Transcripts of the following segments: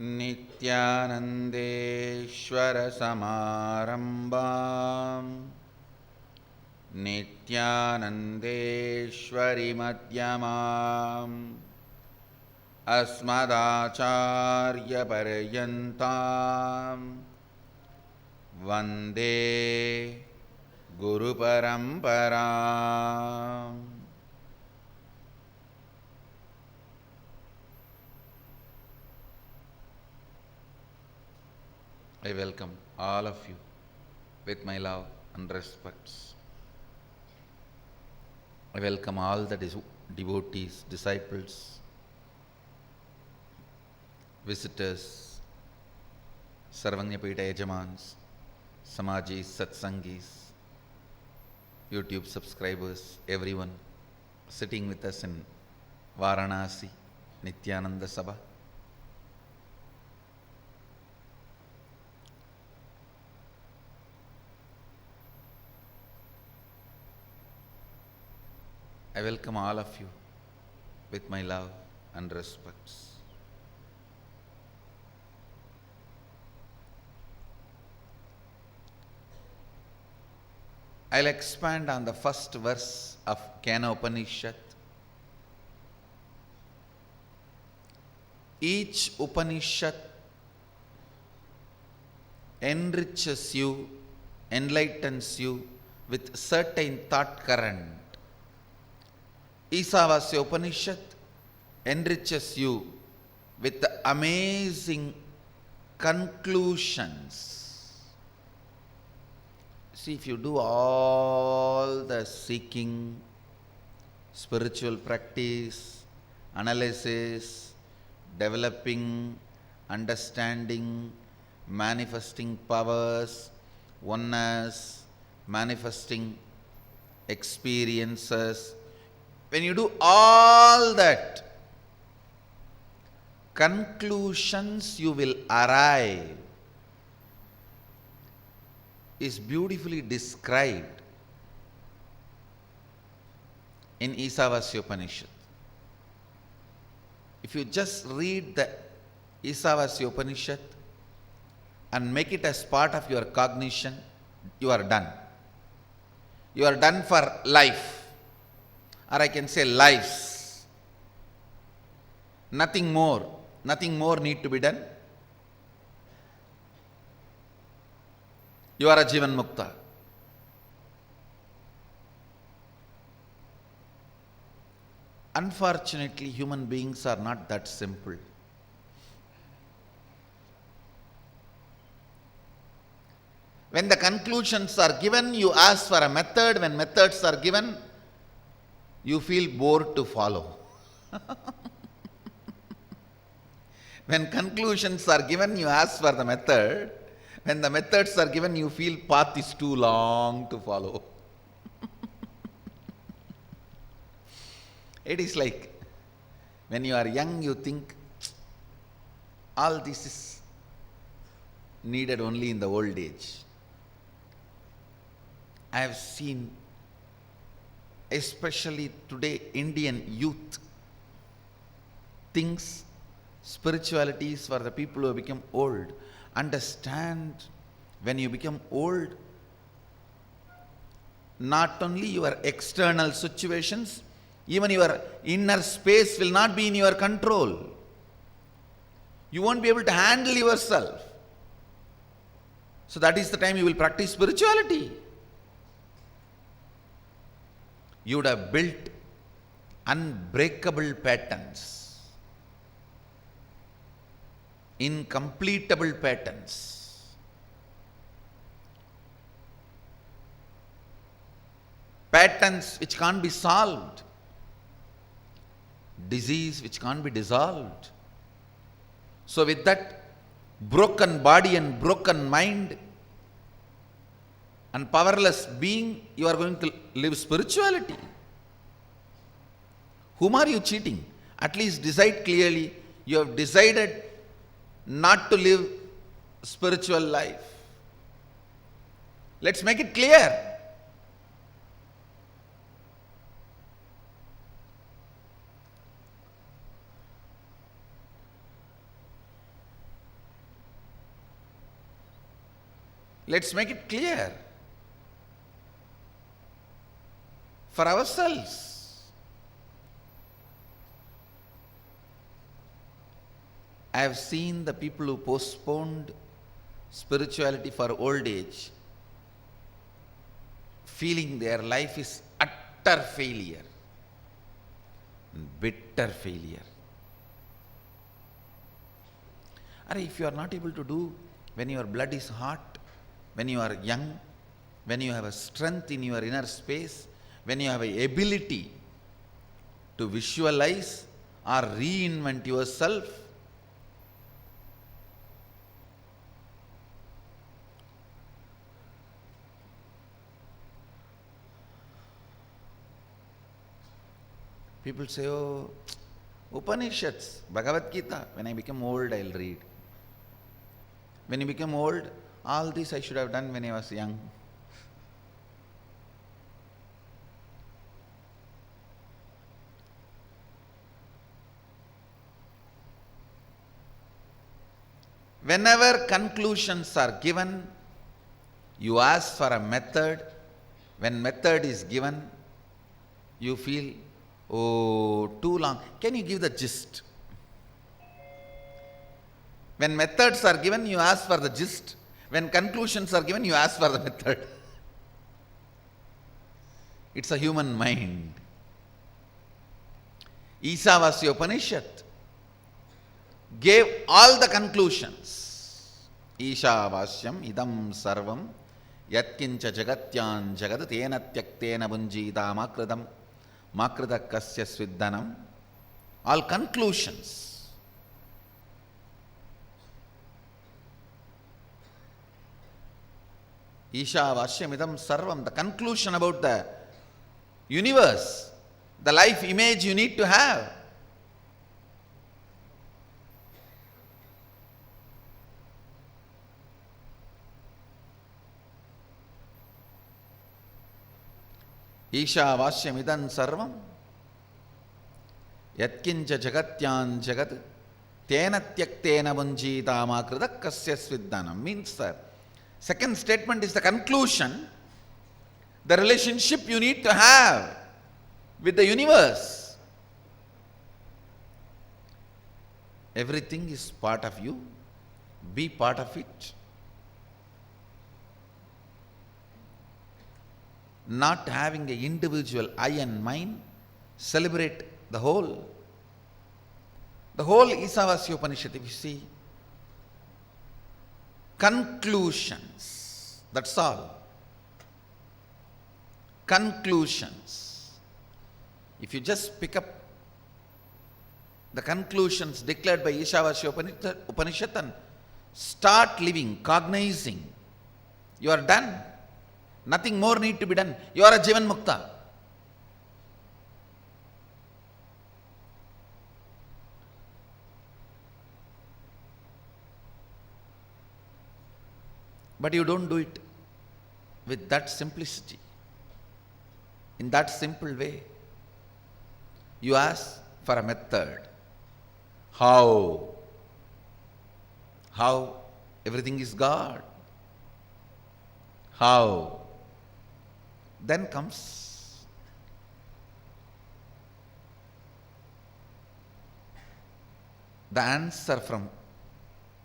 नित्यानन्देश्वरसमारम्भाम् नित्यानन्देश्वरिमध्यमाम् अस्मदाचार्यपर्यन्ताम् वन्दे गुरुपरम्पराम्. I welcome all of you with my love and respects. I welcome all the devotees, disciples, visitors, Sarvanyapita Yajamans, Samajis, Satsangis, YouTube subscribers, everyone sitting with us in Varanasi, Nityananda Sabha. I welcome all of you with my love and respects. I'll expand on the first verse of Kena Upanishad. Each Upanishad enriches you, enlightens you with certain thought current. Isavasya Upanishad enriches you with the amazing conclusions. See, if you do all the seeking, spiritual practice, analysis, developing, understanding, manifesting powers, oneness, manifesting experiences, when you do all that, conclusions you will arrive is beautifully described in Isavasya Upanishad. If you just read the Isavasya Upanishad and make it as part of your cognition, you are done. You are done for life. Or I can say lives. Nothing more need to be done. You are a Jivan Mukta. Unfortunately, human beings are not that simple. When the conclusions are given, you ask for a method. When methods are given, you feel bored to follow. When conclusions are given, you ask for the method. When the methods are given, you feel path is too long to follow. It is like when you are young, you think all this is needed only in the old age. I have seen, especially today, Indian youth thinks spirituality is for the people who have become old. Understand, when you become old, not only your external situations, even your inner space will not be in your control. You won't be able to handle yourself. So that is the time you will practice spirituality. You would have built unbreakable patterns, incompletable patterns. Patterns which can't be solved, disease which can't be dissolved. So with that broken body and broken mind and powerless being, you are going to live spirituality. Whom are you cheating? At least decide clearly. You have decided not to live spiritual life. Let's make it clear. Let's make it clear for ourselves. I have seen the people who postponed spirituality for old age feeling their life is utter failure, bitter failure. Or if you are not able to do when your blood is hot, when you are young, when you have a strength in your inner space, when you have a ability to visualize or reinvent yourself, people say, oh, Upanishads, Bhagavad Gita, when I become old, I'll read. When you become old, all this I should have done when I was young. Whenever conclusions are given, you ask for a method. When method is given, you feel, oh, too long. Can you give the gist? When methods are given, you ask for the gist. When conclusions are given, you ask for the method. It's a human mind. Isavasya Upanishad gave all the conclusions. Ishavasyam idam sarvam yatkincha jagatyan jagad tena tyaktena bunjita makridam makrida kasya sviddanam. All conclusions. Ishavasyam idam sarvam, the conclusion about the universe, the life image you need to have. Ishavasyam idam sarvam yatkincha jagatyan jagat tena tyaktena bunjita makrida kasya sviddanam. Means that second statement is the conclusion, the relationship you need to have with the universe. Everything is part of you, be part of it. Not having an individual I and mine, celebrate the whole. The whole Isavasya Upanishad, if you see, conclusions, that's all. Conclusions. If you just pick up the conclusions declared by Ishavasya Upanishad and start living, cognizing, you are done. Nothing more need to be done. You are a Jivan Mukta. But you don't do it with that simplicity, in that simple way. You ask for a method. How? How? Everything is God. How? Then comes the answer from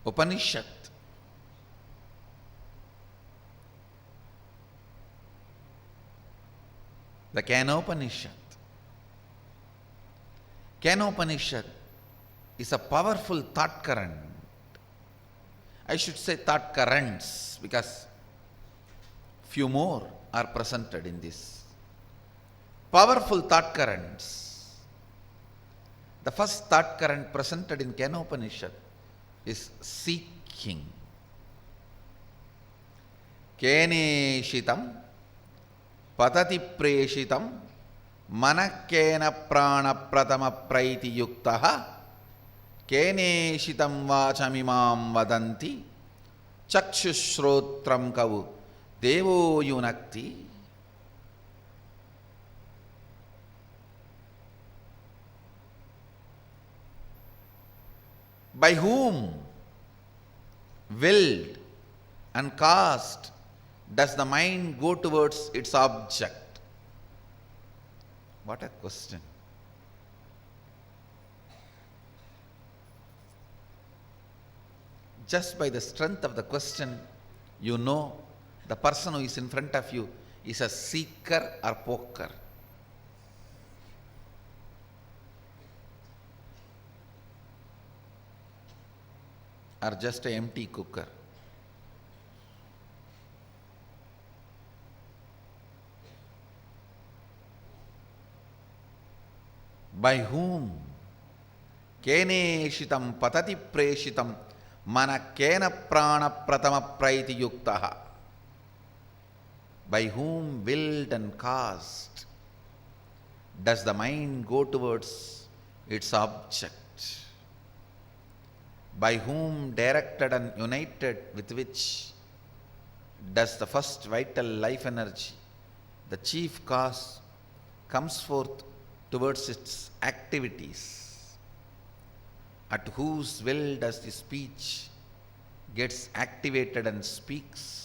Upanishad. The Kenopanishad. Kenopanishad is a powerful thought current. I should say thought currents, because few more are presented in this. Powerful thought currents. The first thought current presented in Kenopanishad is seeking. Keneshitam patati preshitam manakena prana pratama praiti yuktaha keneshitam vachamimam vadanti chakshushrotram kavu devo yunakti. By whom willed and caused does the mind go towards its object? What a question. Just by the strength of the question, you know the person who is in front of you is a seeker or poker. Or just an empty cooker. By whom? Keneshitam patati preshitam mana kena prana pratama praiti yuktaha. By whom willed and caused does the mind go towards its object? By whom directed and united with which does the first vital life energy, the chief cause, comes forth towards its activities? At whose will does the speech gets activated and speaks?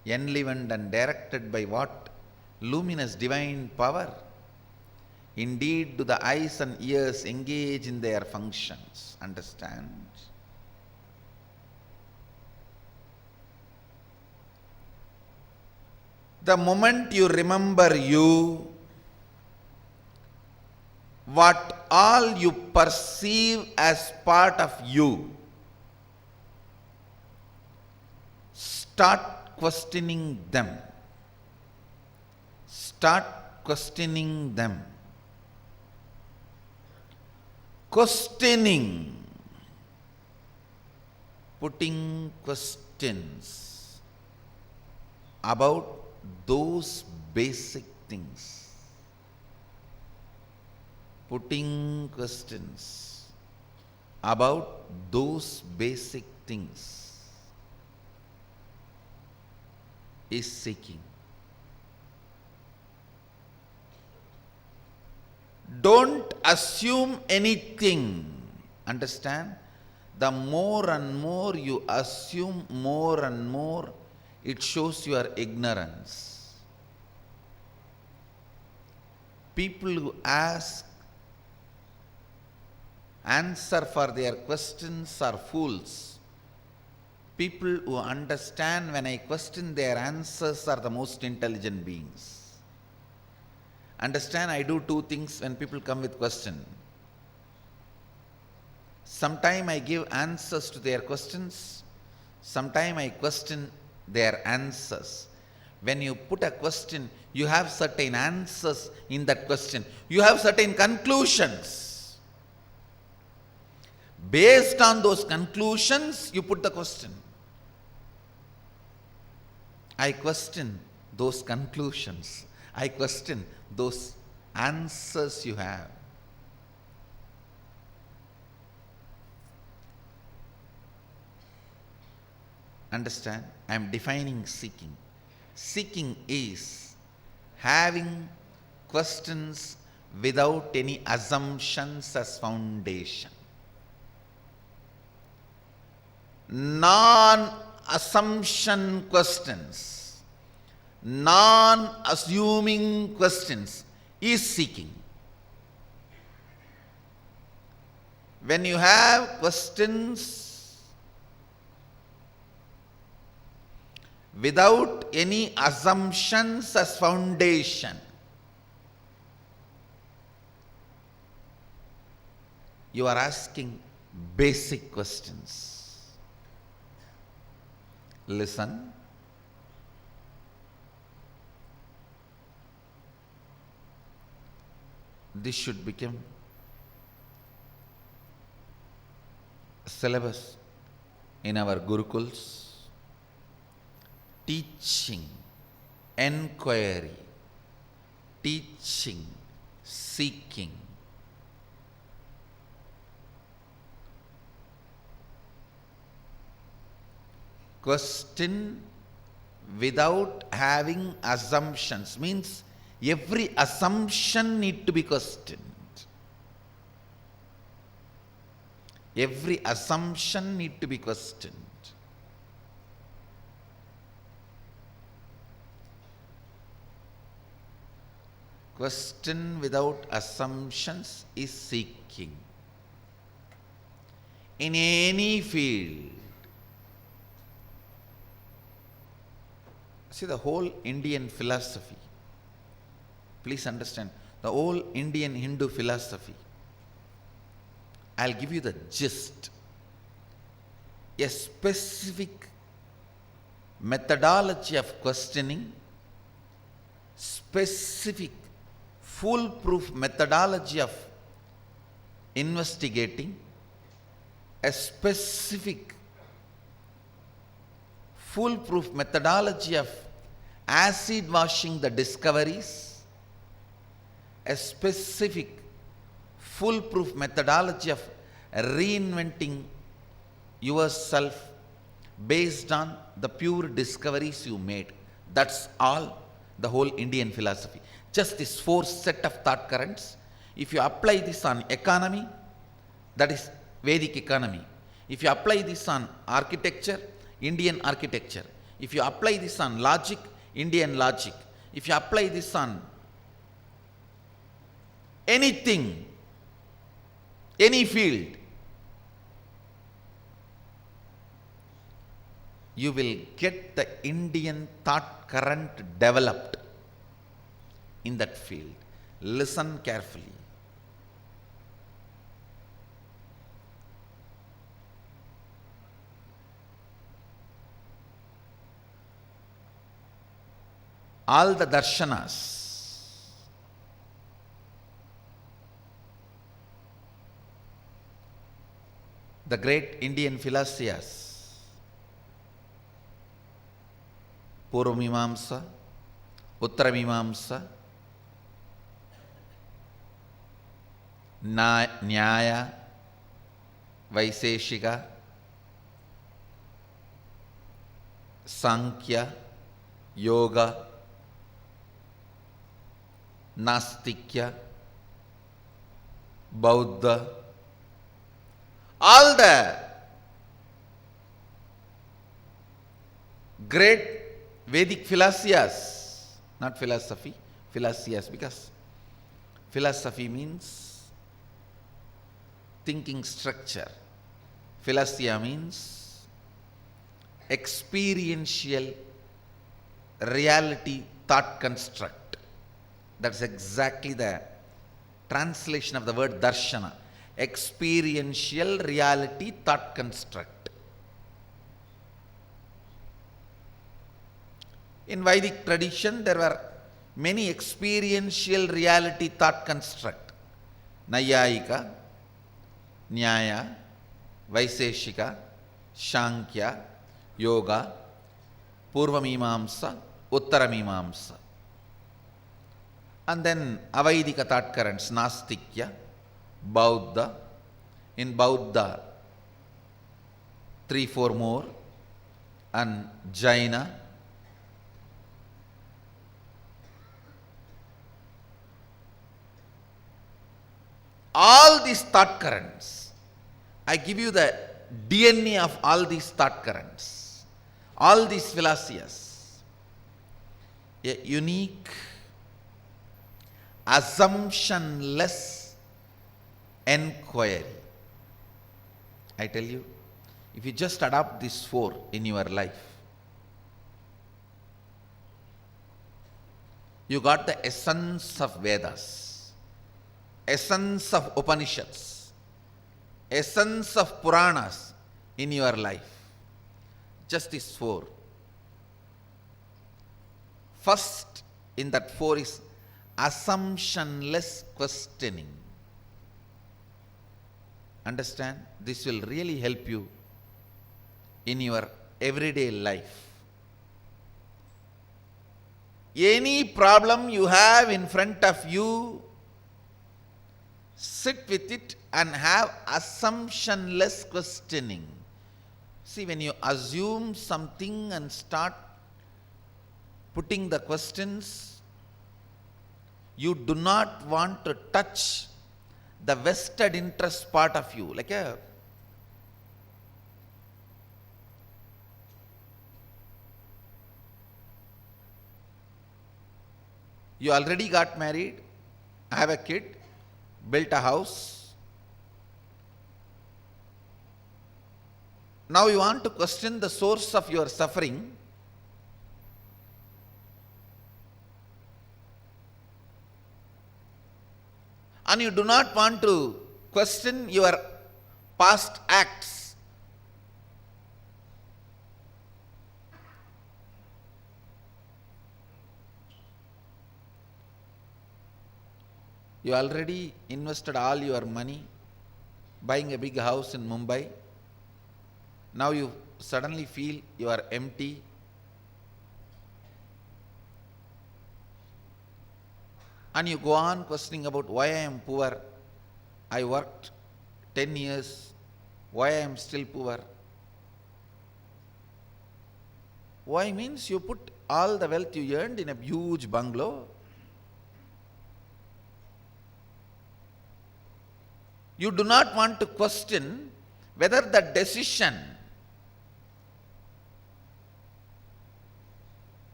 Enlivened and directed by what luminous divine power? Indeed, do the eyes and ears engage in their functions? Understand? The moment you remember you, what all you perceive as part of you, start questioning them. Start questioning them. Questioning, putting questions about those basic things. Putting questions about those basic things is seeking. Don't assume anything. Understand? The more and more you assume, more and more it shows your ignorance. People who answer for their questions are fools. People who understand when I question their answers are the most intelligent beings. Understand, I do two things when people come with question. Sometime I give answers to their questions. Sometime I question their answers. When you put a question, you have certain answers in that question. You have certain conclusions. Based on those conclusions, you put the question. I question those conclusions. I question those answers you have. Understand? I am defining seeking. Seeking is having questions without any assumptions as foundation. Non-assumption questions, non-assuming questions is seeking. When you have questions without any assumptions as foundation, you are asking basic questions. Listen. This should become syllabus in our gurukuls. Teaching, enquiry, teaching, seeking. Question without having assumptions means every assumption need to be questioned. Every assumption need to be questioned. Question without assumptions is seeking. In any field. See, the whole Indian philosophy, please understand, the whole Indian Hindu philosophy, I'll give you the gist. A specific methodology of questioning, specific foolproof methodology of investigating, a specific foolproof methodology of acid washing the discoveries, a specific foolproof methodology of reinventing yourself based on the pure discoveries you made. That's all the whole Indian philosophy. Just this four set of thought currents. If you apply this on economy, that is Vedic economy. If you apply this on architecture, Indian architecture. If you apply this on logic, Indian logic. If you apply this on anything, any field, you will get the Indian thought current developed in that field. Listen carefully. All the darshanas, the great Indian philosophers, Purvamimamsa, Uttaramimamsa, Nyaya, Vaiseshika, Sankhya, Yoga, Nastikya, Bauddha, all the great Vedic philosophers, not philosophy, philosophers, because philosophy means thinking structure. Philosophia means experiential reality thought construct. That's exactly the translation of the word darshana. Experiential reality thought construct. In Vedic tradition, there were many experiential reality thought construct. Nayayika, Nyaya, Vaiseshika, Sankhya, Yoga, Purvamimamsa, Uttaramimamsa. And then Avaidika thought currents, Nastikya, Bauddha. In Bauddha, 3-4 more, and Jaina. All these thought currents, I give you the DNA of all these thought currents, all these philosophies, a unique, assumptionless enquiry. I tell you, if you just adopt these four in your life, you got the essence of Vedas, essence of Upanishads, essence of Puranas in your life. Just these four. First in that four is assumptionless questioning. Understand? This will really help you in your everyday life. Any problem you have in front of you, sit with it and have assumptionless questioning. See, when you assume something and start putting the questions, you do not want to touch the vested interest part of you. Like you already got married, have a kid, built a house. Now you want to question the source of your suffering. And you do not want to question your past acts. You already invested all your money buying a big house in Mumbai. Now you suddenly feel you are empty. And you go on questioning about why I am poor. I worked 10 years. Why I am still poor? Why means you put all the wealth you earned in a huge bungalow. You do not want to question whether the decision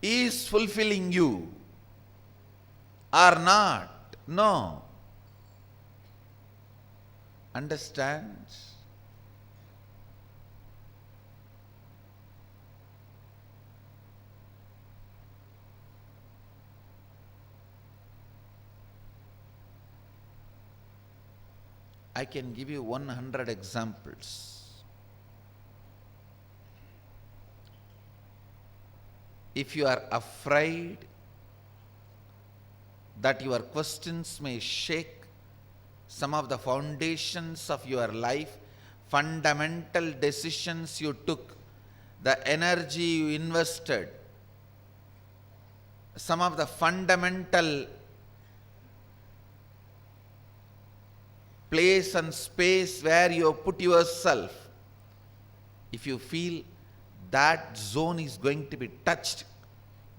is fulfilling you or not. No. Understand? I can give you 100 examples. If you are afraid that your questions may shake some of the foundations of your life, fundamental decisions you took, the energy you invested, some of the fundamental place and space where you put yourself, if you feel that zone is going to be touched,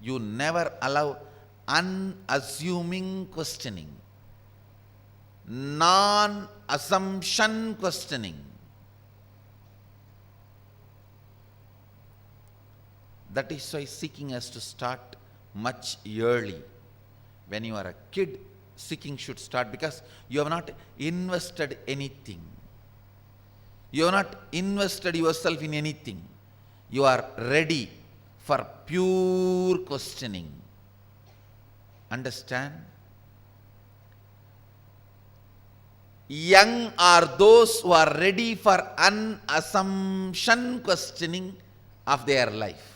you never allow unassuming questioning, non-assumption questioning. That is why seeking has to start much early. When you are a kid, seeking should start because you have not invested anything. You have not invested yourself in anything. You are ready for pure questioning. Understand? Young are those who are ready for unassumption questioning of their life.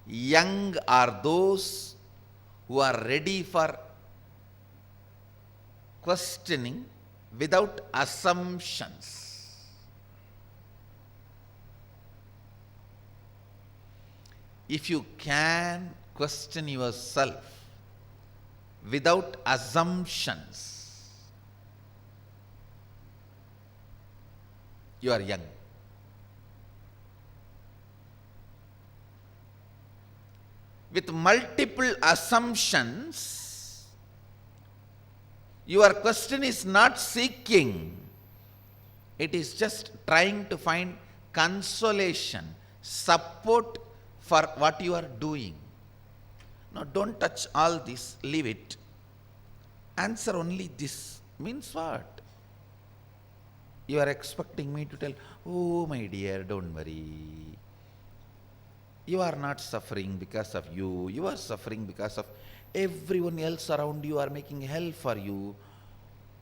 Young are those who are ready for questioning without assumptions. If you can question yourself without assumptions, you are young. With multiple assumptions, your question is not seeking. It is just trying to find consolation, support for what you are doing. Now don't touch all this, leave it. Answer only this. Means what? You are expecting me to tell, oh my dear, don't worry. You are not suffering because of you. You are suffering because of everyone else around you are making hell for you.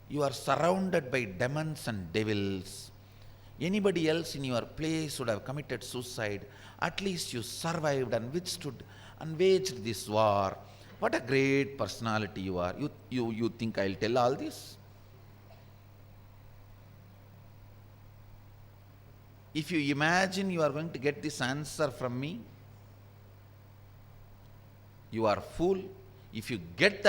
You are surrounded by demons and devils. Anybody else in your place would have committed suicide. At least you survived and withstood and waged this war. What a great personality you are. You think I'll tell all this? If you imagine you are going to get this answer from me, you are fool. If you get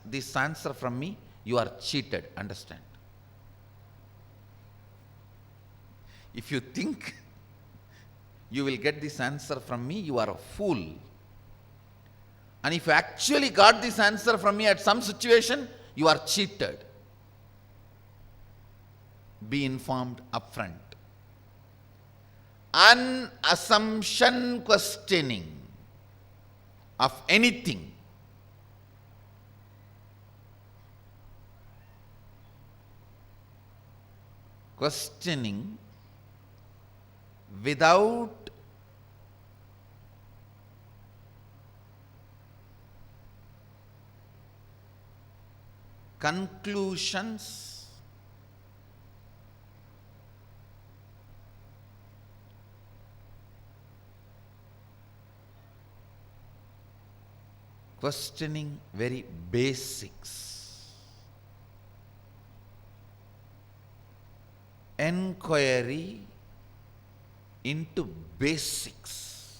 this answer from me, you are cheated. Understand? If you think you will get this answer from me, you are a fool. And if you actually got this answer from me at some situation, you are cheated. Be informed upfront. Unassumption questioning of anything questioning without conclusions, questioning very basics, enquiry into basics,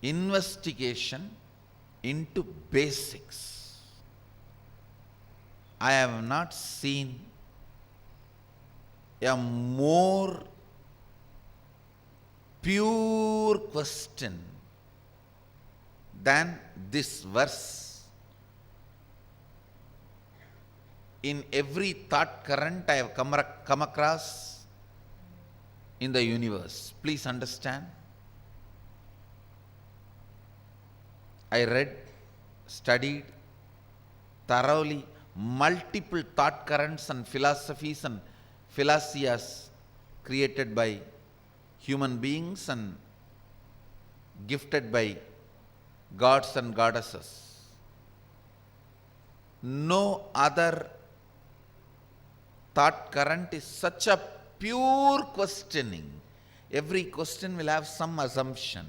investigation into basics. I have not seen a more pure question than this verse. In every thought current I have come across in the universe. Please understand. I read, studied thoroughly multiple thought currents and philosophies and philosophers created by human beings and gifted by gods and goddesses. No other thought current is such a pure questioning. Every question will have some assumption.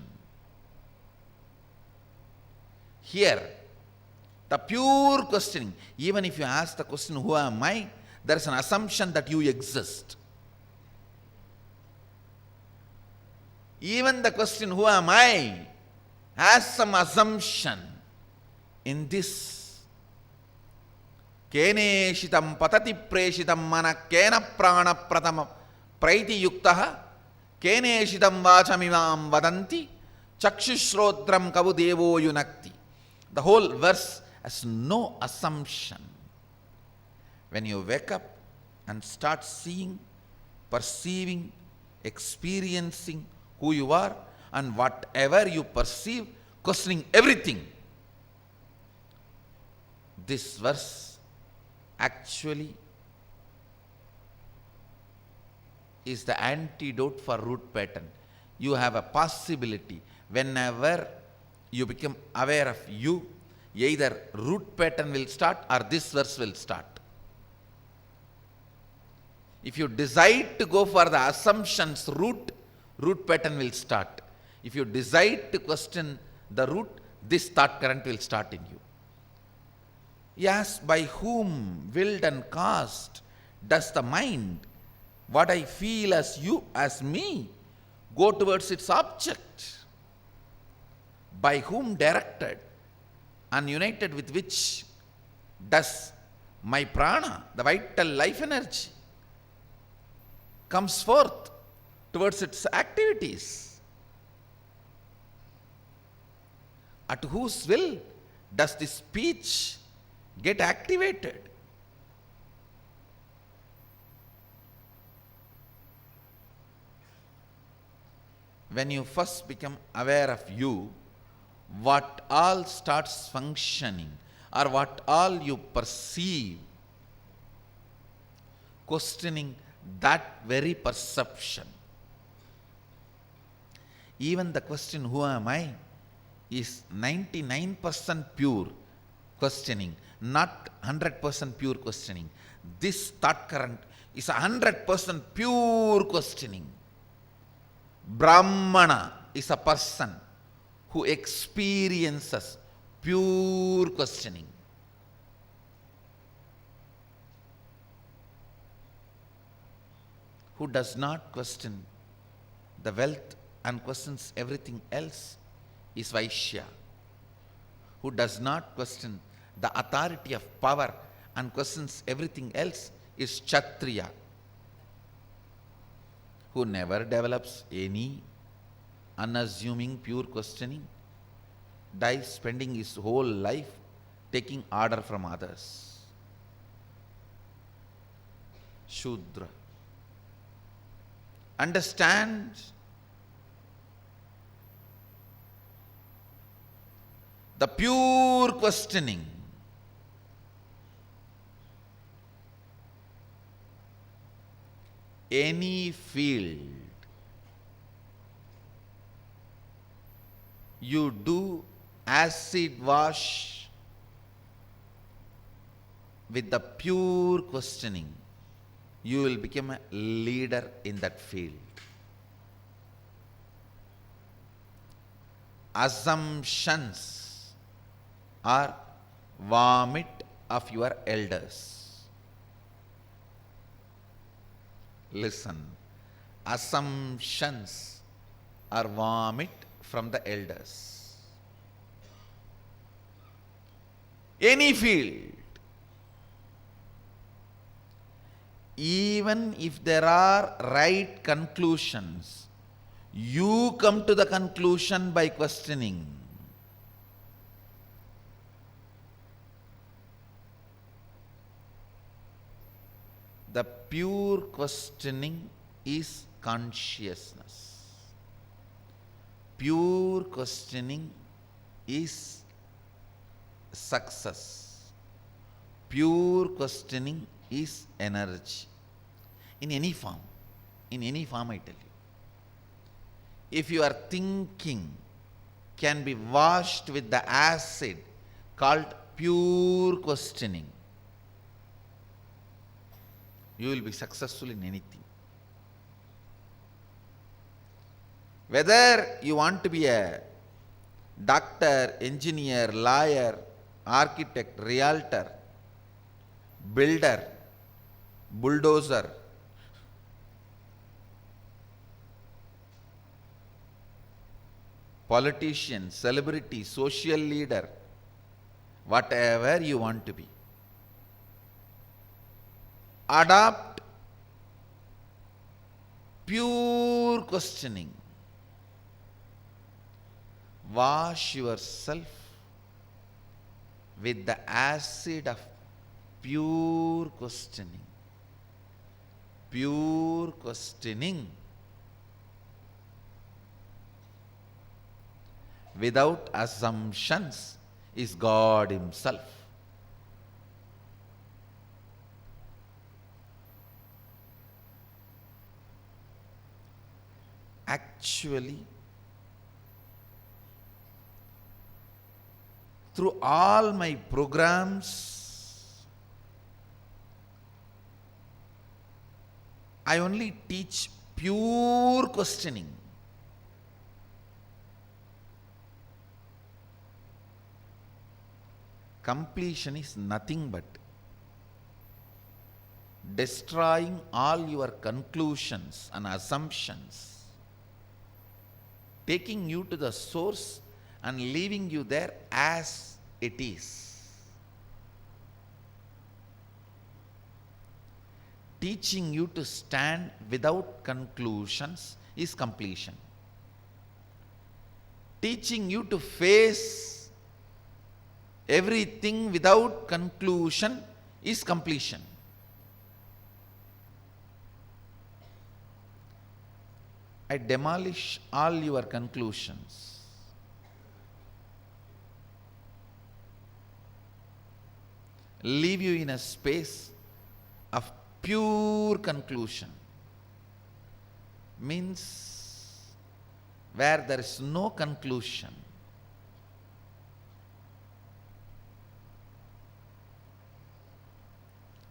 Here, the pure questioning, even if you ask the question, who am I? There is an assumption that you exist. Even the question, who am I, has some assumption. In this, keneshitam patati preshitam mana kena prana pratama praiti yuktaha keneshitam vachamimam vadanti chakshusrodram kavu devo yunakti. The whole verse has no assumption. When you wake up and start seeing, perceiving, experiencing who you are and whatever you perceive, questioning everything, this verse actually is the antidote for root pattern. You have a possibility whenever you become aware of you, either root pattern will start or this verse will start. If you decide to go for the assumptions root pattern will start. If you decide to question the root, this thought current will start in you. Yes, by whom willed and caused does the mind, what I feel as you, as me, go towards its object? By whom directed and united with which does my prana, the vital life energy, comes forth towards its activities? At whose will does this speech get activated? When you first become aware of you, what all starts functioning or what all you perceive, questioning that very perception. Even the question, who am I, is 99% pure questioning, not 100% pure questioning. This thought current is 100% pure questioning. Brahmana is a person who experiences pure questioning. Who does not question the wealth and questions everything else is Vaishya. Who does not question the authority of power and questions everything else is Kshatriya. Who never develops any unassuming pure questioning, dies spending his whole life taking order from others. Shudra. Understand the pure questioning. any field, you do acid wash with the pure questioning, you will become a leader in that field. Assumptions are vomit of your elders. Listen, assumptions are vomit from the elders. Any field, even if there are right conclusions, you come to the conclusion by questioning. The pure questioning is consciousness. Pure questioning is success. Pure questioning is energy. In any form I tell you. If your thinking can be washed with the acid called pure questioning, you will be successful in anything. Whether you want to be a doctor, engineer, lawyer, architect, realtor, builder, bulldozer, politician, celebrity, social leader, whatever you want to be, adopt pure questioning. Wash yourself with the acid of pure questioning. Pure questioning without assumptions is God Himself. Actually, through all my programs, I only teach pure questioning. Completion is nothing but destroying all your conclusions and assumptions, taking you to the source and leaving you there as it is. Teaching you to stand without conclusions is completion. Teaching you to face everything without conclusion is completion. I demolish all your conclusions. Leave you in a space of pure conclusion. Means where there is no conclusion.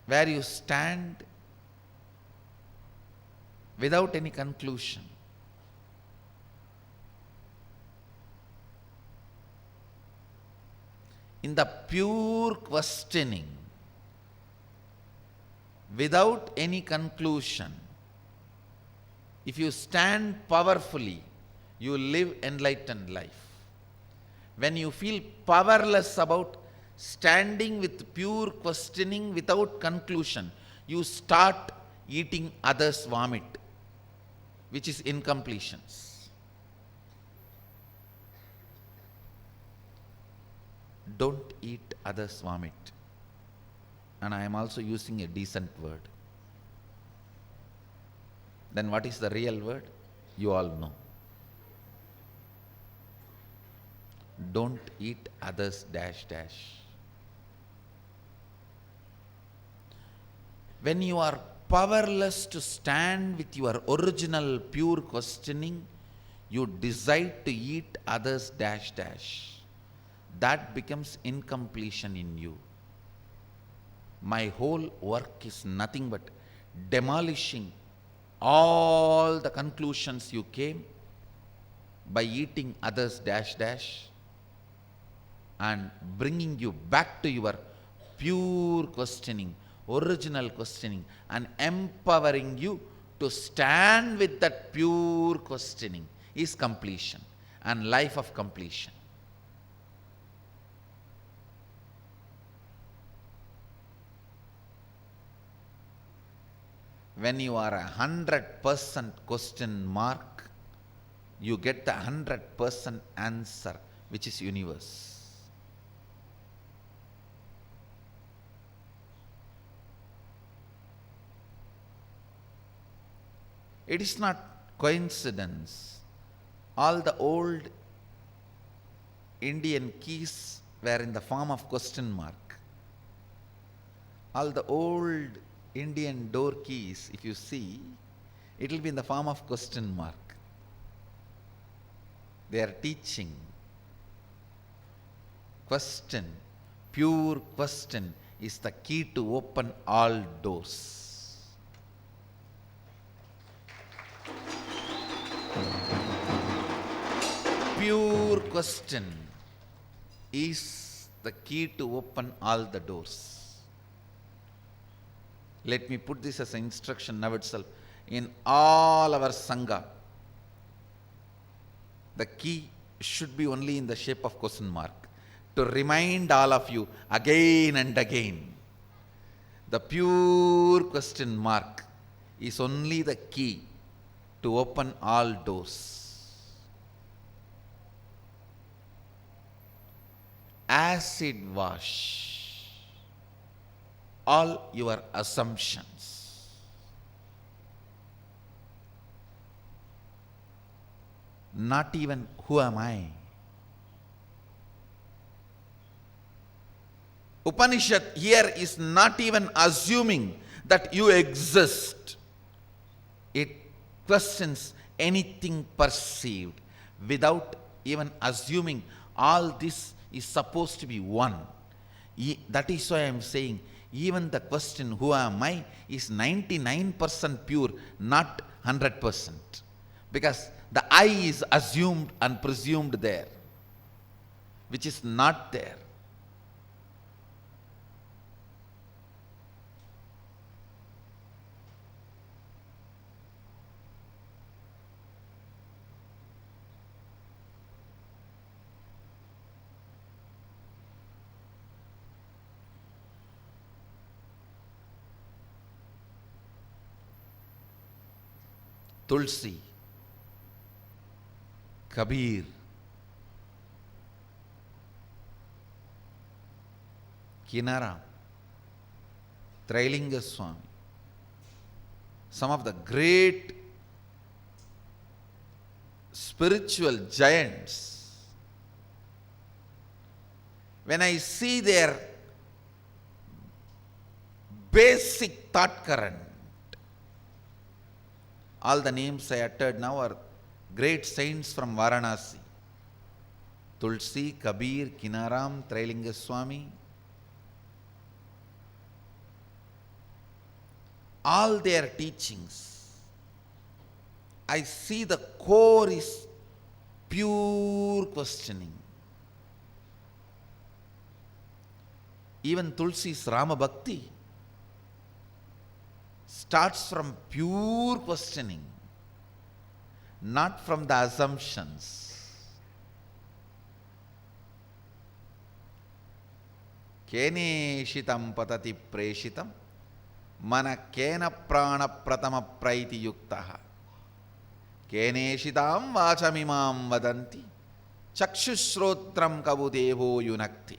Where you stand without any conclusion. In the pure questioning, without any conclusion, if you stand powerfully, you live enlightened life. When you feel powerless about standing with pure questioning without conclusion, you start eating others' vomit, which is incompletions. Don't eat others' vomit. And I am also using a decent word. Then what is the real word? You all know. Don't eat others' dash dash. When you are powerless to stand with your original pure questioning, you decide to eat others dash dash. That becomes incompletion in you. My whole work is nothing but demolishing all the conclusions you came by eating others dash dash and bringing you back to your pure questioning, original questioning, and empowering you to stand with that pure questioning is completion and life of completion. When you are 100% question mark, you get the 100% answer, which is universe. It is not coincidence. All the old Indian keys were in the form of question mark. All the old Indian door keys, if you see, it will be in the form of question mark. They are teaching. Question, pure question is the key to open all doors. Pure question is the key to open all the doors. Let me put this as an instruction now itself. In all our Sangha, the key should be only in the shape of question mark, to remind all of you again and again. The pure question mark is only the key to open all doors. Acid wash all your assumptions. Not even who am I? Upanishad here is not even assuming that you exist. It questions anything perceived without even assuming all this is supposed to be one. That is why I am saying even the question who am I is 99% pure, not 100%. Because the I is assumed and presumed there, which is not there. Tulsi, Kabir, Kinara, Trailinga Swami, some of the great spiritual giants, when I see their basic thought current, all the names I uttered now are great saints from Varanasi. Tulsi, Kabir, Kinaram, Trailinga Swami. All their teachings, I see the core is pure questioning. Even Tulsi's Rama Bhakti starts from pure questioning, not from the assumptions. Keneshitam patati preshitam mana kena prana pratama praiti yuktaha keneshitam vachamimam vadanti chakshushrotram kabudevo yunakti.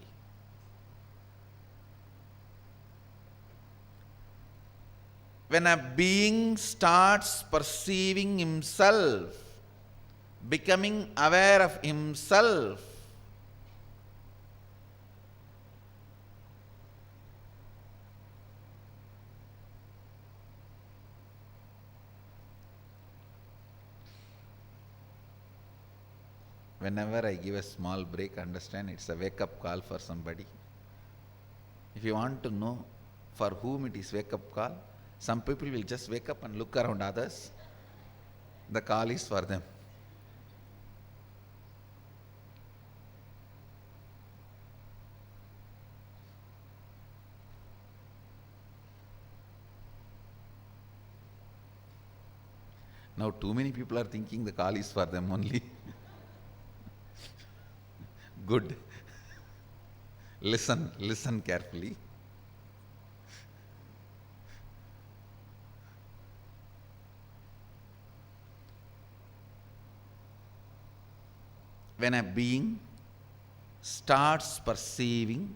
When a being starts perceiving himself, becoming aware of himself, Whenever I give a small break, understand it's a wake-up call for somebody. If you want to know for whom it is wake-up call, some people will just wake up and look around others. The call is for them. Now too many people are thinking the call is for them only. Good. Listen carefully. When a being starts perceiving,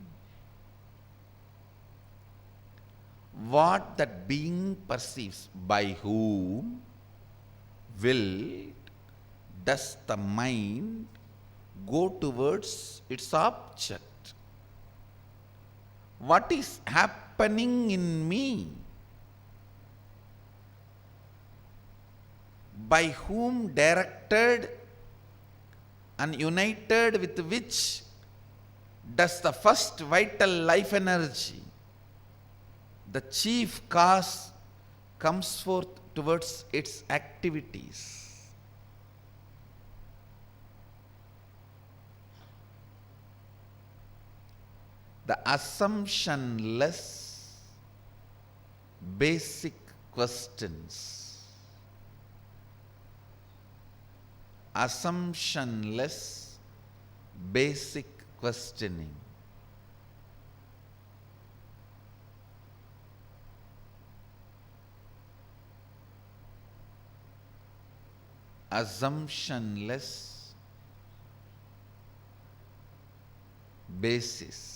what that being perceives, by whom does the mind go towards its object? What is happening in me? By whom directed and united with which does the first vital life energy, the chief cause, comes forth towards its activities? The assumptionless basic questions. Assumptionless basic questioning. Assumptionless basis.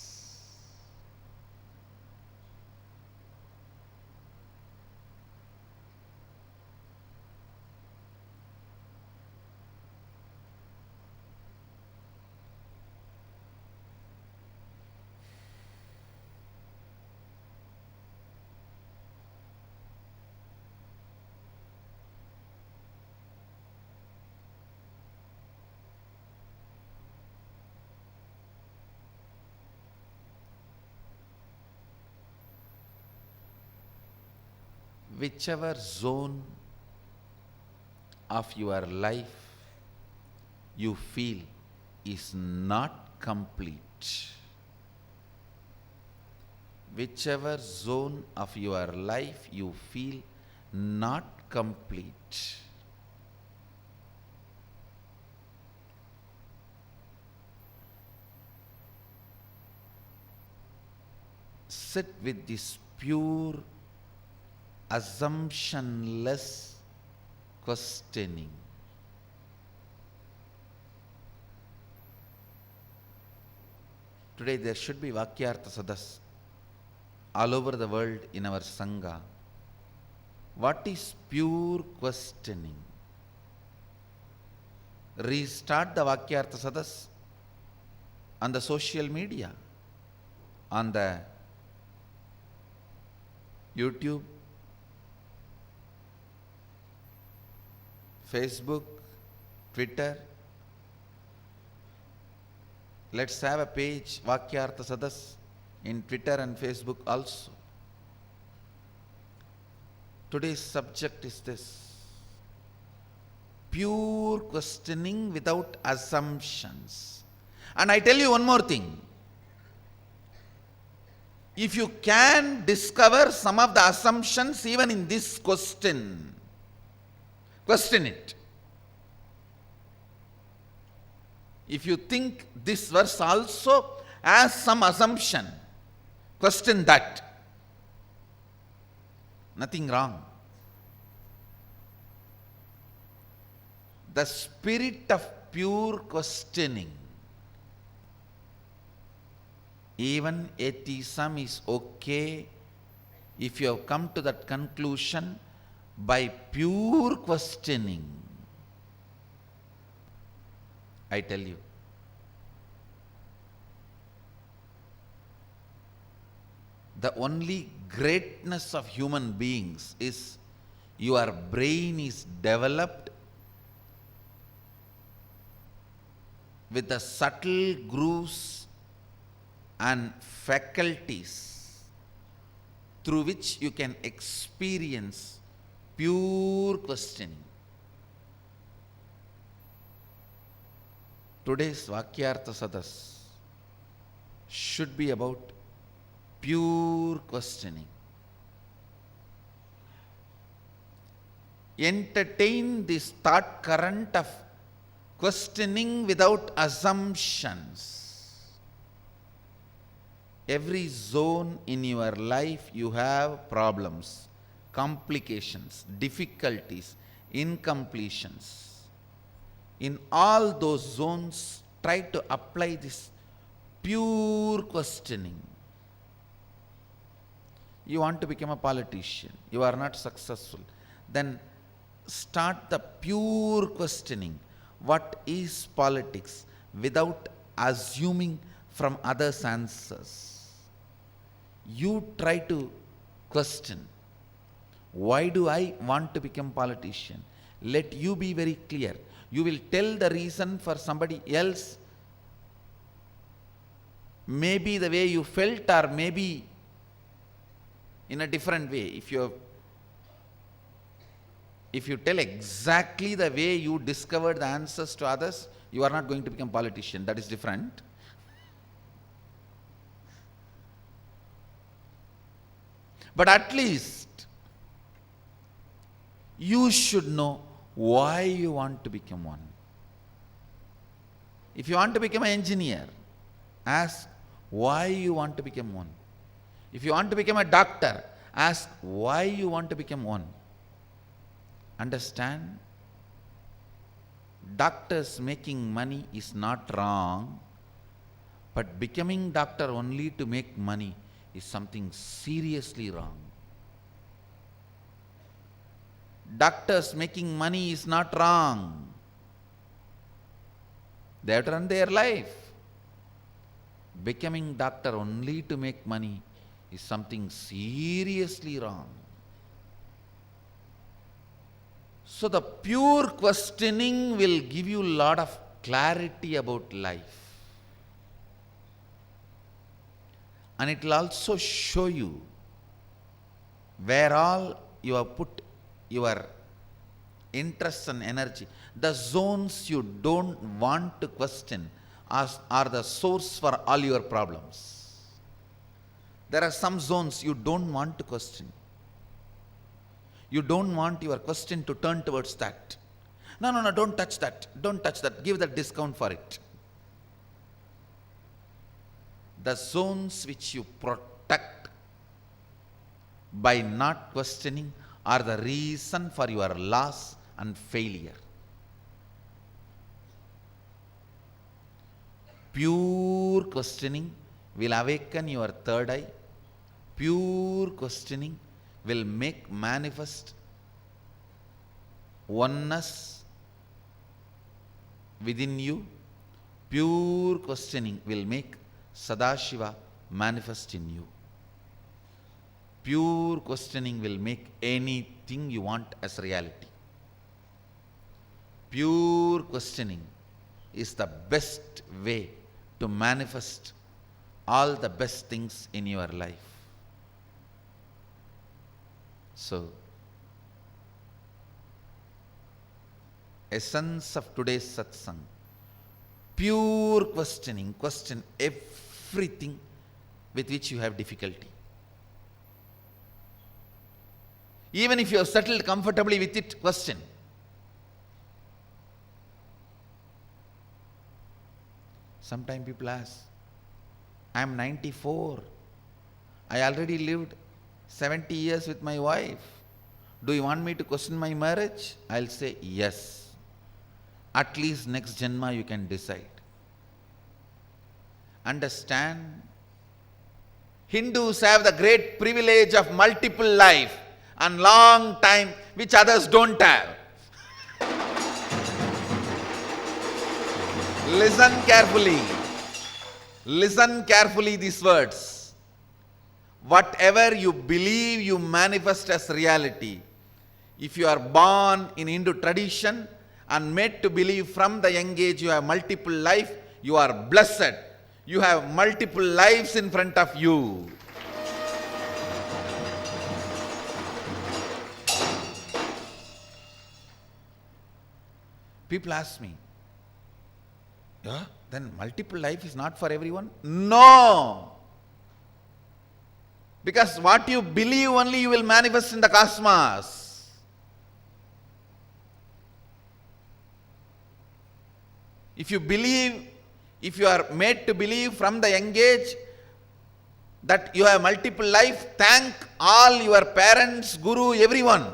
Whichever zone of your life you feel is not complete, whichever zone of your life you feel not complete, sit with this pure assumptionless questioning. Today there should be Vakyartha Sadas all over the world in our Sangha. What is pure questioning? Restart the Vakyartha Sadas on the social media, on the YouTube, Facebook, Twitter. Let's have a page, Vakyartha Sadas, in Twitter and Facebook also. Today's subject is this: pure questioning without assumptions. And I tell you one more thing. If you can discover some of the assumptions even in this question it. If you think this verse also has some assumption, question that. Nothing wrong. The spirit of pure questioning. Even atheism is okay if you have come to that conclusion by pure questioning. I tell you, the only greatness of human beings is your brain is developed with the subtle grooves and faculties through which you can experience pure questioning. Today's Vakyartha Sadas should be about pure questioning. Entertain this thought current of questioning without assumptions. Every zone in your life you have problems, complications, difficulties, incompletions. In all those zones, try to apply this pure questioning. You want to become a politician, you are not successful, then start the pure questioning. What is politics? Without assuming from others' answers. You try to question. Why do I want to become politician? Let you be very clear. You will tell the reason for somebody else, maybe the way you felt, or maybe in a different way. If you tell exactly the way you discovered the answers to others, you are not going to become politician. That is different. But at least you should know why you want to become one. If you want to become an engineer, ask why you want to become one. If you want to become a doctor, ask why you want to become one. Understand? Doctors making money is not wrong, but becoming doctor only to make money is something seriously wrong. Doctors making money is not wrong. They have to run their life. Becoming doctor only to make money is something seriously wrong. So the pure questioning will give you a lot of clarity about life. And it will also show you where all you have put your interest and energy. The zones you don't want to question are the source for all your problems. There are some zones you don't want to question. You don't want your question to turn towards that. No, don't touch that. Don't touch that. Give that discount for it. The zones which you protect by not questioning are the reason for your loss and failure. Pure questioning will awaken your third eye. Pure questioning will make manifest oneness within you. Pure questioning will make Sadashiva manifest in you. Pure questioning will make anything you want as reality. Pure questioning is the best way to manifest all the best things in your life. So, essence of today's satsang, pure questioning. Question everything with which you have difficulty. Even if you have settled comfortably with it, question. Sometimes people ask, I am 94. I already lived 70 years with my wife. Do you want me to question my marriage? I'll say yes. At least next Janma you can decide. Understand? Hindus have the great privilege of multiple life and long time which others don't have. Listen carefully. Listen carefully these words. Whatever you believe you manifest as reality. If you are born in Hindu tradition and made to believe from the young age you have multiple life, you are blessed. You have multiple lives in front of you. People ask me, yeah, then multiple life is not for everyone? No! Because what you believe only you will manifest in the cosmos. If you believe, if you are made to believe from the young age that you have multiple life, thank all your parents, guru, everyone.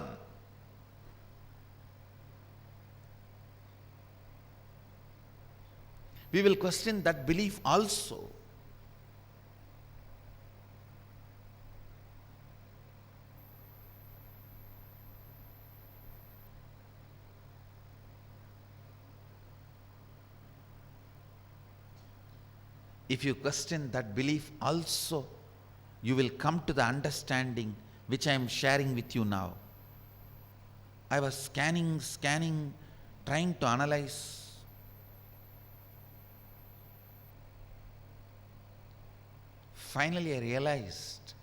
We will question that belief also. If you question that belief also, you will come to the understanding which I am sharing with you now. I was scanning, trying to analyze. Finally, I realized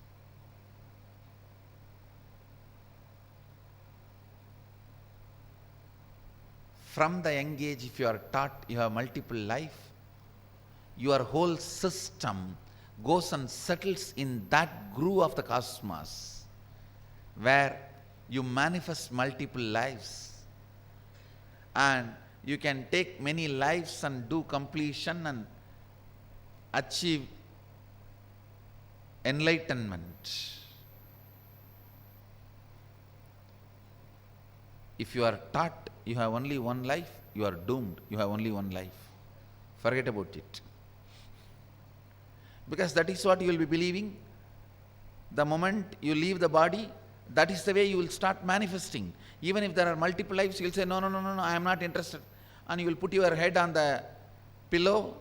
from the young age, if you are taught you have multiple life, your whole system goes and settles in that groove of the cosmos where you manifest multiple lives, and you can take many lives and do completion and achieve enlightenment. If you are taught you have only one life, you are doomed. You have only one life. Forget about it. Because that is what you will be believing. The moment you leave the body, that is the way you will start manifesting. Even if there are multiple lives, you will say, no, I am not interested. And you will put your head on the pillow.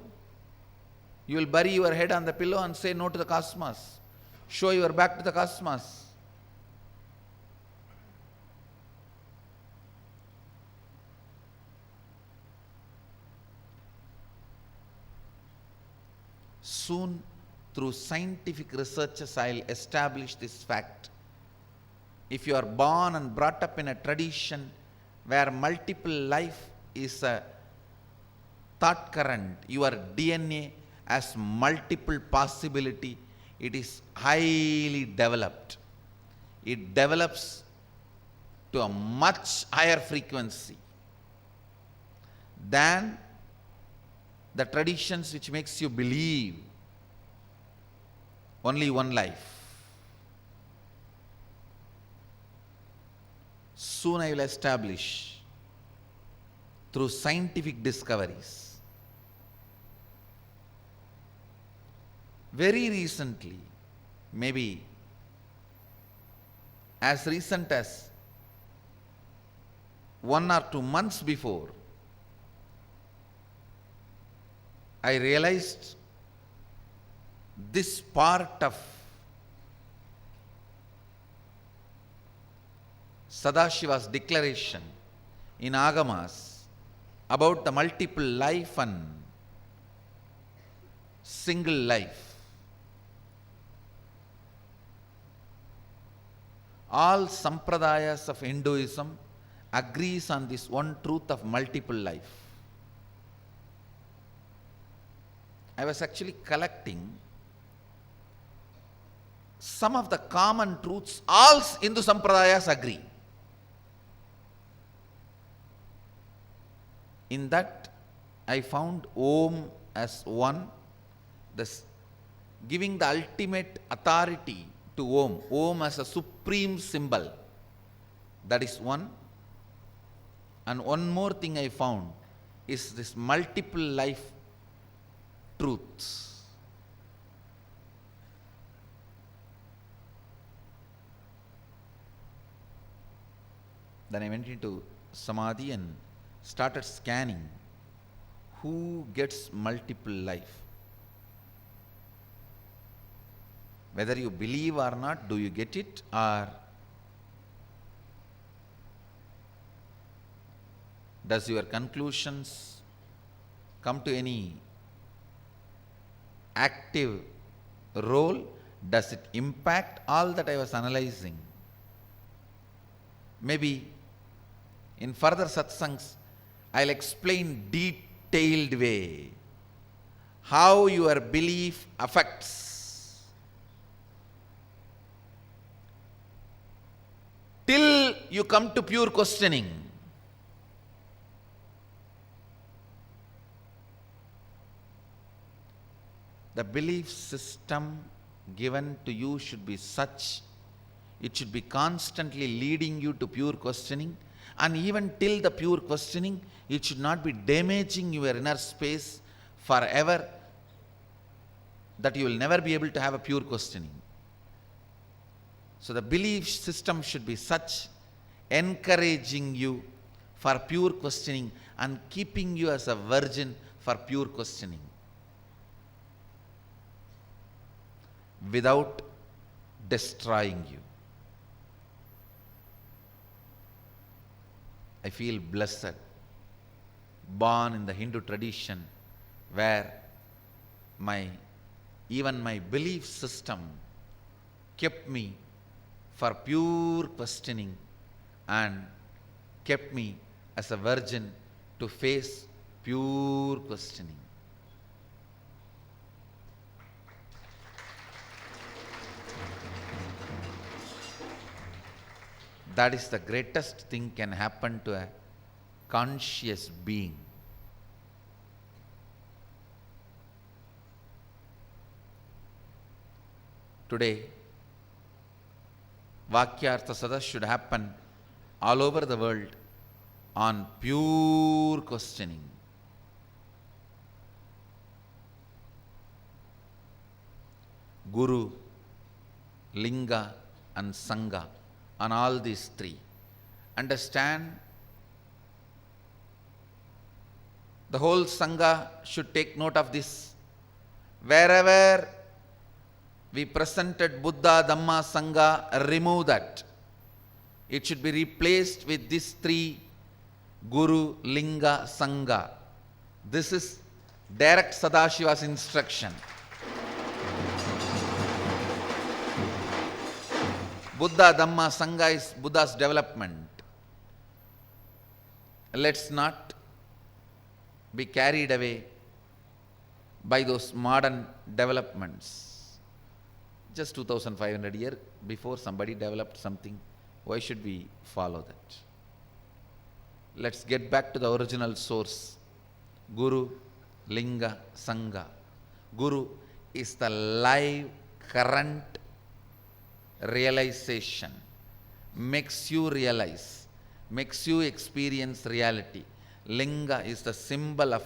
You will bury your head on the pillow and say no to the cosmos. Show your back to the cosmos. Soon, through scientific researches, I will establish this fact. If you are born and brought up in a tradition where multiple life is a thought current, your DNA has multiple possibility, it is highly developed. It develops to a much higher frequency than the traditions which makes you believe only one life. Soon I will establish through scientific discoveries. Very recently, maybe as recent as 1 or 2 months before, I realized this part of Sadashiva's declaration in Agamas about the multiple life and single life. All sampradayas of Hinduism agrees on this one truth of multiple life. I was actually collecting some of the common truths all Hindu sampradayas agree. In that, I found Om as one, giving the ultimate authority to Om. Om as a supreme symbol. That is one. And one more thing I found is this multiple life truths. Then I went into Samadhi and started scanning who gets multiple life. Whether you believe or not, do you get it? Or Does your conclusions come to any active role? Does it impact all that I was analyzing? Maybe in further satsangs, I'll explain detailed way how your belief affects till you come to pure questioning. The belief system given to you should be such, it should be constantly leading you to pure questioning, and even till the pure questioning, it should not be damaging your inner space forever, that you will never be able to have a pure questioning. So the belief system should be such, encouraging you for pure questioning and keeping you as a virgin for pure questioning, without destroying you. I feel blessed, born in the Hindu tradition where even my belief system kept me for pure questioning and kept me as a virgin to face pure questioning. That is the greatest thing can happen to a conscious being. Today, Vakyartha Sadas should happen all over the world on pure questioning. Guru, Linga and Sangha, on all these three. Understand, the whole Sangha should take note of this. Wherever we presented Buddha, Dhamma, Sangha, remove that. It should be replaced with these three: Guru, Linga, Sangha. This is direct Sadashiva's instruction. Buddha, Dhamma, Sangha is Buddha's development. Let's not be carried away by those modern developments. Just 2500 years before somebody developed something, why should we follow that? Let's get back to the original source. Guru, Linga, Sangha. Guru is the live, current realization, makes you realize, makes you experience reality. Linga is the symbol of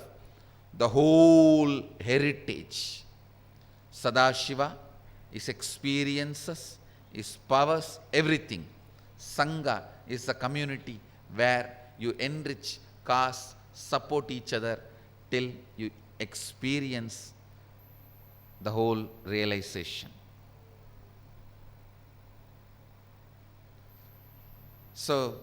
the whole heritage. Sadashiva is experiences, is powers, everything. Sangha is the community where you enrich, cause, support each other till you experience the whole realization. So,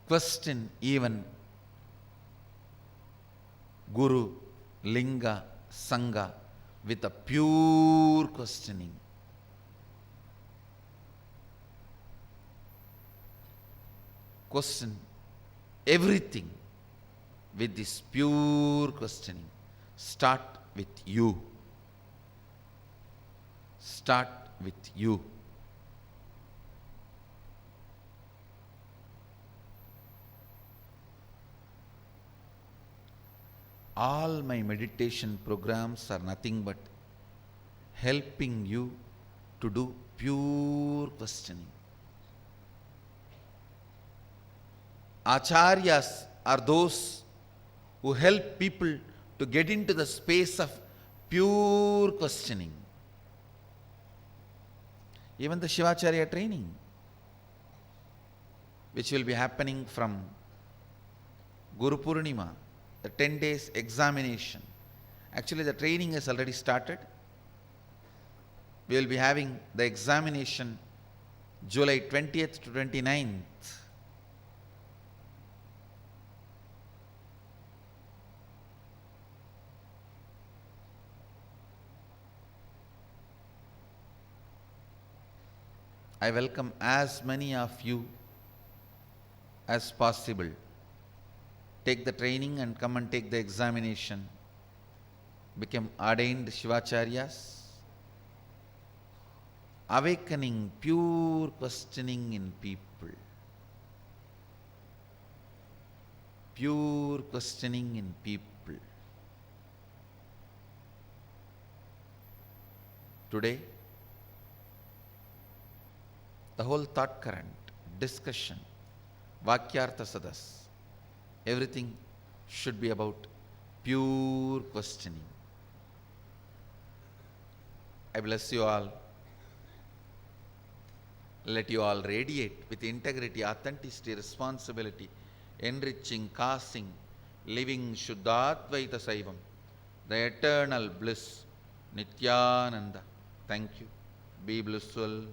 question even Guru, Linga, Sangha with a pure questioning. Question everything with this pure questioning. Start with you. Start with you. All my meditation programs are nothing but helping you to do Pure questioning. Acharyas are those who help people to get into the space of pure questioning. Even the Shivacharya training, which will be happening from Guru Purnima, the 10 days examination. Actually, the training has already started. We will be having the examination July 20th to 29th. I welcome as many of you as possible. Take the training and come and take the examination. Become ordained Shivacharyas. Awakening pure questioning in people. Pure questioning in people. Today, the whole thought current, discussion, Vakyartha Sadas, everything should be about pure questioning. I bless you all. Let you all radiate with integrity, authenticity, responsibility, enriching, causing, living Shuddhadvaita Saivam, the eternal bliss, Nityananda. Thank you. Be blissful.